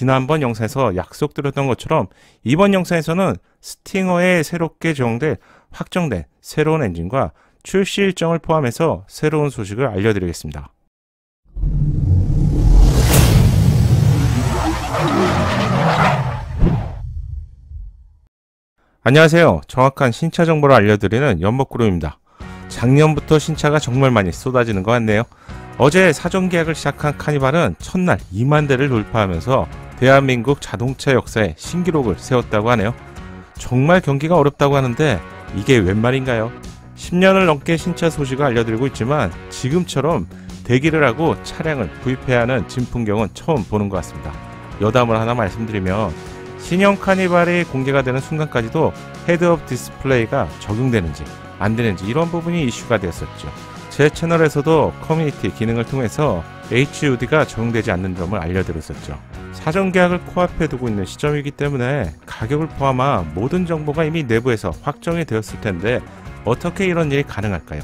지난번 영상에서 약속드렸던 것처럼 이번 영상에서는 스팅어에 새롭게 제공될 확정된 새로운 엔진과 출시 일정을 포함해서 새로운 소식을 알려드리겠습니다. 안녕하세요. 정확한 신차 정보를 알려드리는 연목그룹입니다. 작년부터 신차가 정말 많이 쏟아지는 것 같네요. 어제 사전 계약을 시작한 카니발은 첫날 2만 대를 돌파하면서 대한민국 자동차 역사에 신기록을 세웠다고 하네요. 정말 경기가 어렵다고 하는데 이게 웬 말인가요? 10년을 넘게 신차 소식을 알려드리고 있지만 지금처럼 대기를 하고 차량을 구입해야 하는 진풍경은 처음 보는 것 같습니다. 여담을 하나 말씀드리면 신형 카니발이 공개가 되는 순간까지도 헤드업 디스플레이가 적용되는지 안 되는지 이런 부분이 이슈가 되었었죠. 제 채널에서도 커뮤니티 기능을 통해서 HUD가 적용되지 않는 점을 알려드렸었죠. 사전 계약을 코앞에 두고 있는 시점이기 때문에 가격을 포함한 모든 정보가 이미 내부에서 확정이 되었을 텐데 어떻게 이런 일이 가능할까요?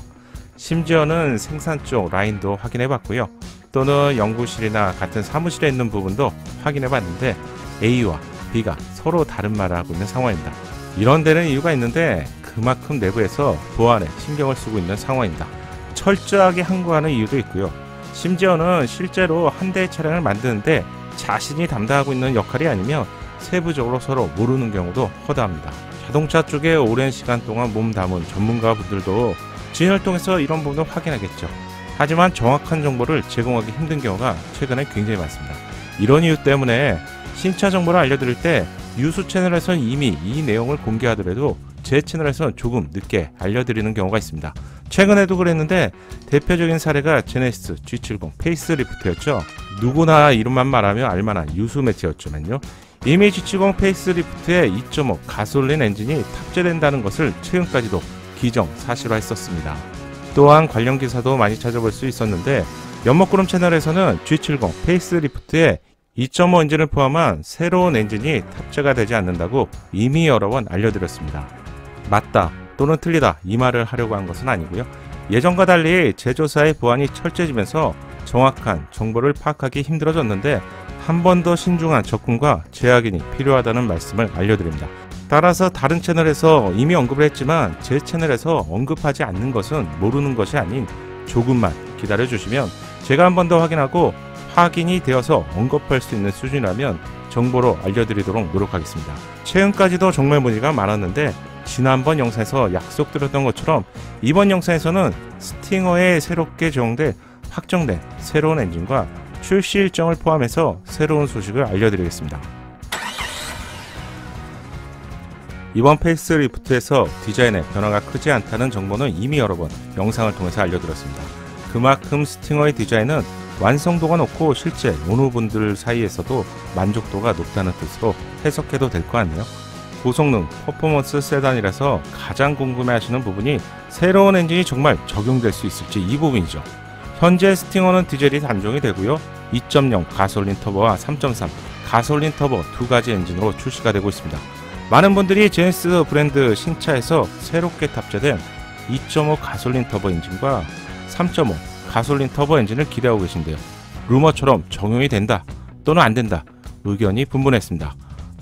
심지어는 생산 쪽 라인도 확인해 봤고요. 또는 연구실이나 같은 사무실에 있는 부분도 확인해 봤는데 A와 B가 서로 다른 말을 하고 있는 상황입니다. 이런 데는 이유가 있는데 그만큼 내부에서 보안에 신경을 쓰고 있는 상황입니다. 철저하게 항구하는 이유도 있고요. 심지어는 실제로 한 대의 차량을 만드는데 자신이 담당하고 있는 역할이 아니면 세부적으로 서로 모르는 경우도 허다합니다. 자동차 쪽에 오랜 시간 동안 몸 담은 전문가분들도 지인을 통해서 이런 부분을 확인하겠죠. 하지만 정확한 정보를 제공하기 힘든 경우가 최근에 굉장히 많습니다. 이런 이유 때문에 신차 정보를 알려드릴 때 유수 채널에서는 이미 이 내용을 공개하더라도 제 채널에서는 조금 늦게 알려드리는 경우가 있습니다. 최근에도 그랬는데 대표적인 사례가 제네시스 G70 페이스리프트였죠. 누구나 이름만 말하면 알만한 유수 매체였지만요. 이미 G70 페이스리프트에 2.5 가솔린 엔진이 탑재된다는 것을 최근까지도 기정사실화했었습니다. 또한 관련 기사도 많이 찾아볼 수 있었는데 연목그룹 채널에서는 G70 페이스리프트에 2.5 엔진을 포함한 새로운 엔진이 탑재가 되지 않는다고 이미 여러 번 알려드렸습니다. 맞다 또는 틀리다 이 말을 하려고 한 것은 아니고요. 예전과 달리 제조사의 보안이 철저해지면서 정확한 정보를 파악하기 힘들어졌는데 한 번 더 신중한 접근과 재확인이 필요하다는 말씀을 알려드립니다. 따라서 다른 채널에서 이미 언급을 했지만 제 채널에서 언급하지 않는 것은 모르는 것이 아닌 조금만 기다려주시면 제가 한 번 더 확인하고 확인이 되어서 언급할 수 있는 수준이라면 정보로 알려드리도록 노력하겠습니다. 최근까지도 정말 문의가 많았는데 지난번 영상에서 약속드렸던 것처럼 이번 영상에서는 스팅어에 새롭게 제공될 확정된 새로운 엔진과 출시 일정을 포함해서 새로운 소식을 알려드리겠습니다. 이번 페이스리프트에서 디자인의 변화가 크지 않다는 정보는 이미 여러 번 영상을 통해서 알려드렸습니다. 그만큼 스팅어의 디자인은 완성도가 높고 실제 오너분들 사이에서도 만족도가 높다는 뜻으로 해석해도 될 것 같네요. 고성능 퍼포먼스 세단이라서 가장 궁금해하시는 부분이 새로운 엔진이 정말 적용될 수 있을지 이 부분이죠. 현재 스팅어는 디젤이 단종이 되고요. 2.0 가솔린 터보와 3.3 가솔린 터보 두 가지 엔진으로 출시가 되고 있습니다. 많은 분들이 제네시스 브랜드 신차에서 새롭게 탑재된 2.5 가솔린 터보 엔진과 3.5 가솔린 터보 엔진을 기대하고 계신데요. 루머처럼 적용이 된다 또는 안 된다 의견이 분분했습니다.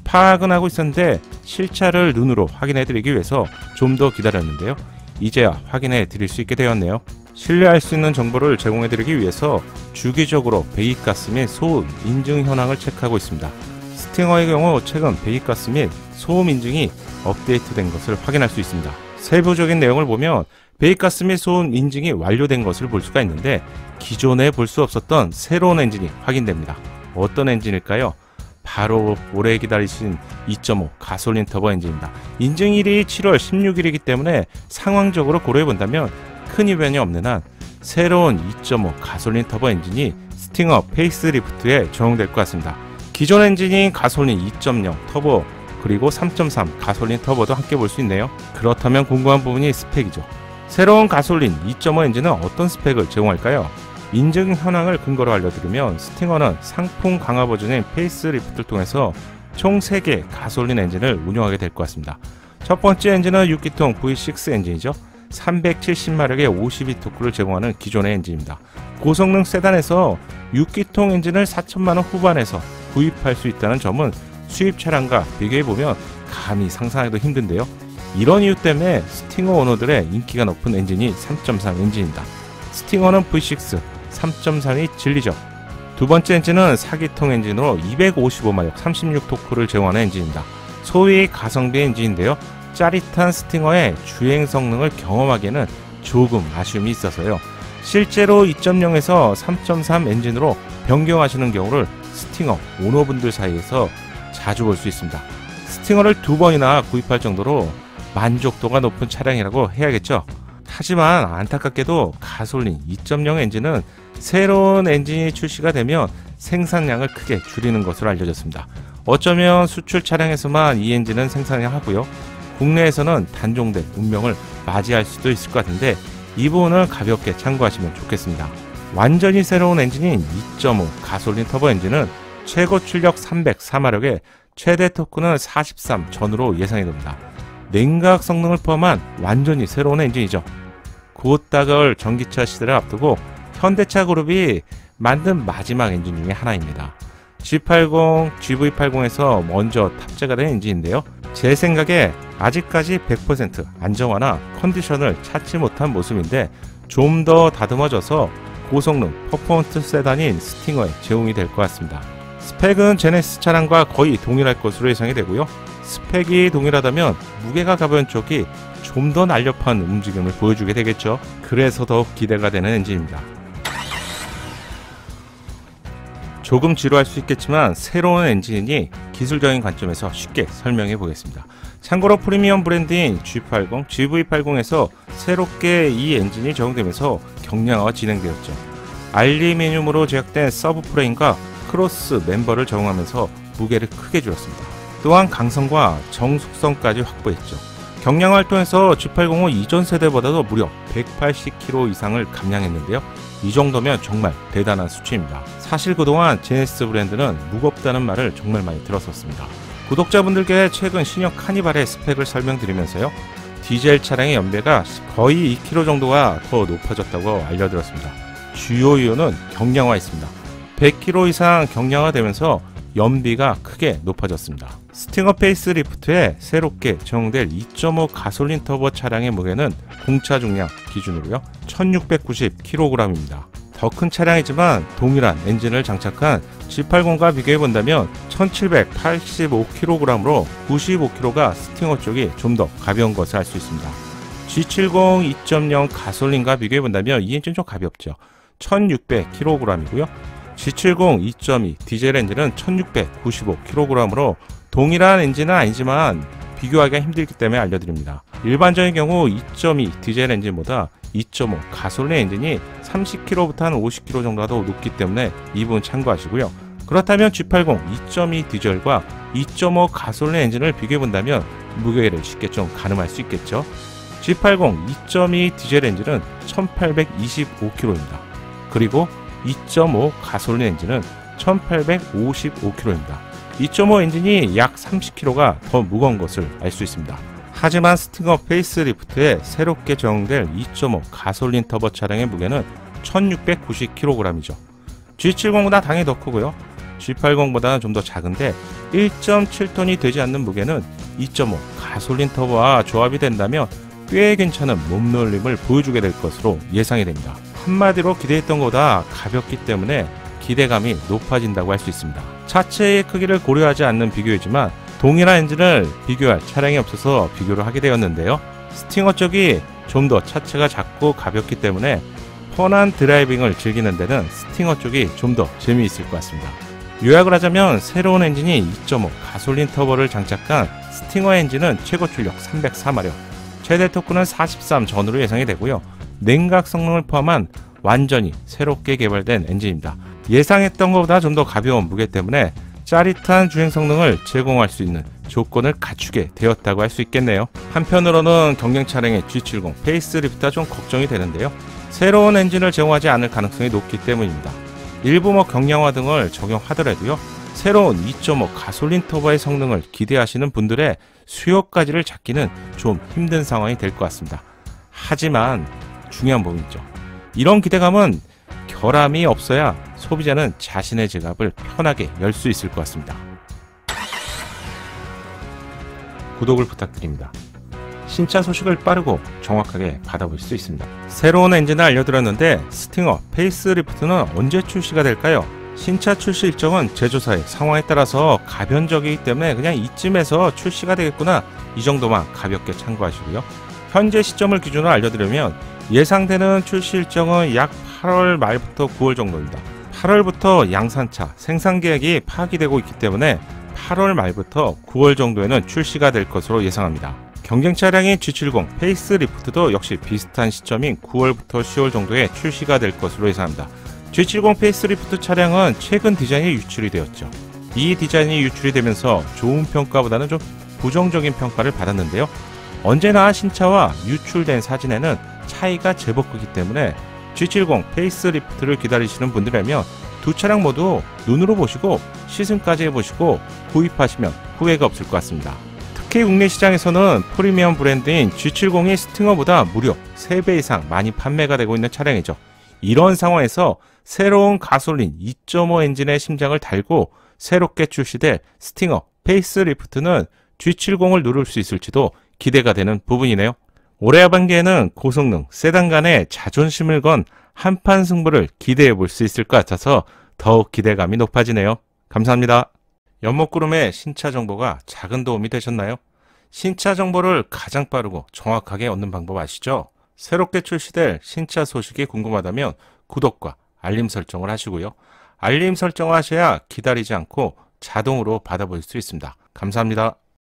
파악은 하고 있었는데 실차를 눈으로 확인해 드리기 위해서 좀 더 기다렸는데요. 이제야 확인해 드릴 수 있게 되었네요. 신뢰할 수 있는 정보를 제공해 드리기 위해서 주기적으로 배기가스 및 소음 인증 현황을 체크하고 있습니다. 스팅어의 경우 최근 배기가스 및 소음 인증이 업데이트된 것을 확인할 수 있습니다. 세부적인 내용을 보면 배기가스 및 소음 인증이 완료된 것을 볼 수가 있는데 기존에 볼 수 없었던 새로운 엔진이 확인됩니다. 어떤 엔진일까요? 바로 오래 기다리신 2.5 가솔린 터보 엔진입니다. 인증일이 7월 16일이기 때문에 상황적으로 고려해 본다면 큰 이변이 없는 한 새로운 2.5 가솔린 터보 엔진이 스팅어 페이스리프트에 적용될 것 같습니다. 기존 엔진인 가솔린 2.0 터보 그리고 3.3 가솔린 터보도 함께 볼 수 있네요. 그렇다면 궁금한 부분이 스펙이죠. 새로운 가솔린 2.5 엔진은 어떤 스펙을 제공할까요? 인증 현황을 근거로 알려드리면 스팅어는 상품 강화 버전인 페이스리프트를 통해서 총 3개의 가솔린 엔진을 운영하게 될 것 같습니다. 첫 번째 엔진은 6기통 V6 엔진이죠. 370마력의 52토크를 제공하는 기존의 엔진입니다. 고성능 세단에서 6기통 엔진을 4천만원 후반에서 구입할 수 있다는 점은 수입 차량과 비교해보면 감히 상상하기도 힘든데요. 이런 이유 때문에 스팅어 오너들의 인기가 높은 엔진이 3.3 엔진입니다. 스팅어는 V6 3.3이 진리죠. 두 번째 엔진은 4기통 엔진으로 255마력 36토크를 제공하는 엔진입니다. 소위 가성비 엔진인데요. 짜릿한 스팅어의 주행 성능을 경험하기에는 조금 아쉬움이 있어서요. 실제로 2.0에서 3.3 엔진으로 변경하시는 경우를 스팅어 오너분들 사이에서 자주 볼 수 있습니다. 스팅어를 2번이나 구입할 정도로 만족도가 높은 차량이라고 해야겠죠. 하지만 안타깝게도 가솔린 2.0 엔진은 새로운 엔진이 출시가 되면 생산량을 크게 줄이는 것으로 알려졌습니다. 어쩌면 수출 차량에서만 이 엔진은 생산하고요. 국내에서는 단종된 운명을 맞이할 수도 있을 것 같은데 이 부분을 가볍게 참고하시면 좋겠습니다. 완전히 새로운 엔진인 2.5 가솔린 터보 엔진은 최고 출력 304마력에 최대 토크는 43 전후로 예상이 됩니다. 냉각 성능을 포함한 완전히 새로운 엔진이죠. 곧 다가올 전기차 시대를 앞두고 현대차 그룹이 만든 마지막 엔진 중에 하나입니다. G80, GV80에서 먼저 탑재가 된 엔진인데요. 제 생각에 아직까지 100% 안정화나 컨디션을 찾지 못한 모습인데 좀 더 다듬어져서 고성능 퍼포먼스 세단인 스팅어에 제공이 될 것 같습니다. 스펙은 제네시스 차량과 거의 동일할 것으로 예상이 되고요. 스펙이 동일하다면 무게가 가벼운 쪽이 좀 더 날렵한 움직임을 보여주게 되겠죠. 그래서 더욱 기대가 되는 엔진입니다. 조금 지루할 수 있겠지만 새로운 엔진이니 기술적인 관점에서 쉽게 설명해 보겠습니다. 참고로 프리미엄 브랜드인 G80, GV80에서 새롭게 이 엔진이 적용되면서 경량화가 진행되었죠. 알루미늄으로 제작된 서브프레임과 크로스 멤버를 적용하면서 무게를 크게 줄였습니다. 또한 강성과 정숙성까지 확보했죠. 경량화를 통해서 G80은 이전 세대보다도 무려 180kg 이상을 감량했는데요. 이 정도면 정말 대단한 수치입니다. 사실 그동안 제네시스 브랜드는 무겁다는 말을 정말 많이 들었었습니다. 구독자분들께 최근 신형 카니발의 스펙을 설명드리면서요. 디젤 차량의 연비가 거의 2km 정도가 더 높아졌다고 알려드렸습니다. 주요 이유는 경량화였습니다. 100km 이상 경량화되면서 연비가 크게 높아졌습니다. 스팅어 페이스리프트에 새롭게 적용될 2.5 가솔린 터보 차량의 무게는 공차 중량 기준으로요 1690kg입니다. 더 큰 차량이지만 동일한 엔진을 장착한 G80과 비교해본다면 1785kg으로 95kg가 스팅어 쪽이 좀 더 가벼운 것을 알 수 있습니다. G70 2.0 가솔린과 비교해본다면 이 엔진 좀 가볍죠. 1600kg이고요. G70 2.2 디젤 엔진은 1695kg으로 동일한 엔진은 아니지만 비교하기가 힘들기 때문에 알려드립니다. 일반적인 경우 2.2 디젤 엔진보다 2.5 가솔린 엔진이 30kg부터 한 50kg 정도가 더 높기 때문에 이 부분 참고하시고요. 그렇다면 G80 2.2 디젤과 2.5 가솔린 엔진을 비교해본다면 무게를 쉽게 좀 가늠할 수 있겠죠. G80 2.2 디젤 엔진은 1825kg입니다. 그리고 2.5 가솔린 엔진은 1855kg입니다. 2.5 엔진이 약 30kg가 더 무거운 것을 알 수 있습니다. 하지만 스팅어 페이스리프트에 새롭게 적용될 2.5 가솔린 터보 차량의 무게는 1690kg이죠. G70보다 당연히 더 크고요. G80보다는 좀 더 작은데 1.7톤이 되지 않는 무게는 2.5 가솔린 터보와 조합이 된다면 꽤 괜찮은 몸놀림을 보여주게 될 것으로 예상이 됩니다. 한마디로 기대했던 것보다 가볍기 때문에 기대감이 높아진다고 할 수 있습니다. 차체의 크기를 고려하지 않는 비교이지만 동일한 엔진을 비교할 차량이 없어서 비교를 하게 되었는데요. 스팅어 쪽이 좀 더 차체가 작고 가볍기 때문에 편한 드라이빙을 즐기는 데는 스팅어 쪽이 좀 더 재미있을 것 같습니다. 요약을 하자면 새로운 엔진이 2.5 가솔린 터보를 장착한 스팅어 엔진은 최고 출력 304마력, 최대 토크는 43 전후로 예상이 되고요. 냉각 성능을 포함한 완전히 새롭게 개발된 엔진입니다. 예상했던 것보다 좀 더 가벼운 무게 때문에 짜릿한 주행 성능을 제공할 수 있는 조건을 갖추게 되었다고 할 수 있겠네요. 한편으로는 경량 차량의 G70 페이스리프트가 좀 걱정이 되는데요. 새로운 엔진을 제공하지 않을 가능성이 높기 때문입니다. 일부 경량화 등을 적용하더라도요. 새로운 2.5 가솔린 터보의 성능을 기대하시는 분들의 수요까지를 잡기는 좀 힘든 상황이 될 것 같습니다. 하지만 중요한 부분이죠. 이런 기대감은 결함이 없어야 소비자는 자신의 지갑을 편하게 열 수 있을 것 같습니다. 구독을 부탁드립니다. 신차 소식을 빠르고 정확하게 받아볼 수 있습니다. 새로운 엔진을 알려드렸는데 스팅어 페이스리프트는 언제 출시가 될까요? 신차 출시 일정은 제조사의 상황에 따라서 가변적이기 때문에 그냥 이쯤에서 출시가 되겠구나, 이 정도만 가볍게 참고하시고요. 현재 시점을 기준으로 알려드리면 예상되는 출시 일정은 약 8월 말부터 9월 정도입니다. 8월부터 양산차 생산 계획이 파악이 되고 있기 때문에 8월 말부터 9월 정도에는 출시가 될 것으로 예상합니다. 경쟁 차량인 G70 페이스리프트도 역시 비슷한 시점인 9월부터 10월 정도에 출시가 될 것으로 예상합니다. G70 페이스리프트 차량은 최근 디자인이 유출이 되었죠. 이 디자인이 유출이 되면서 좋은 평가보다는 좀 부정적인 평가를 받았는데요. 언제나 신차와 유출된 사진에는 차이가 제법 크기 때문에 G70 페이스리프트를 기다리시는 분들이라면 두 차량 모두 눈으로 보시고 시승까지 해보시고 구입하시면 후회가 없을 것 같습니다. 특히 국내 시장에서는 프리미엄 브랜드인 G70이 스팅어보다 무려 3배 이상 많이 판매가 되고 있는 차량이죠. 이런 상황에서 새로운 가솔린 2.5 엔진의 심장을 달고 새롭게 출시될 스팅어 페이스리프트는 G70을 누를 수 있을지도 기대가 되는 부분이네요. 올해 하반기에는 고성능 세단 간의 자존심을 건 한판 승부를 기대해 볼 수 있을 것 같아서 더욱 기대감이 높아지네요. 감사합니다. 연목구름의 신차 정보가 작은 도움이 되셨나요? 신차 정보를 가장 빠르고 정확하게 얻는 방법 아시죠? 새롭게 출시될 신차 소식이 궁금하다면 구독과 알림 설정을 하시고요. 알림 설정을 하셔야 기다리지 않고 자동으로 받아볼 수 있습니다. 감사합니다.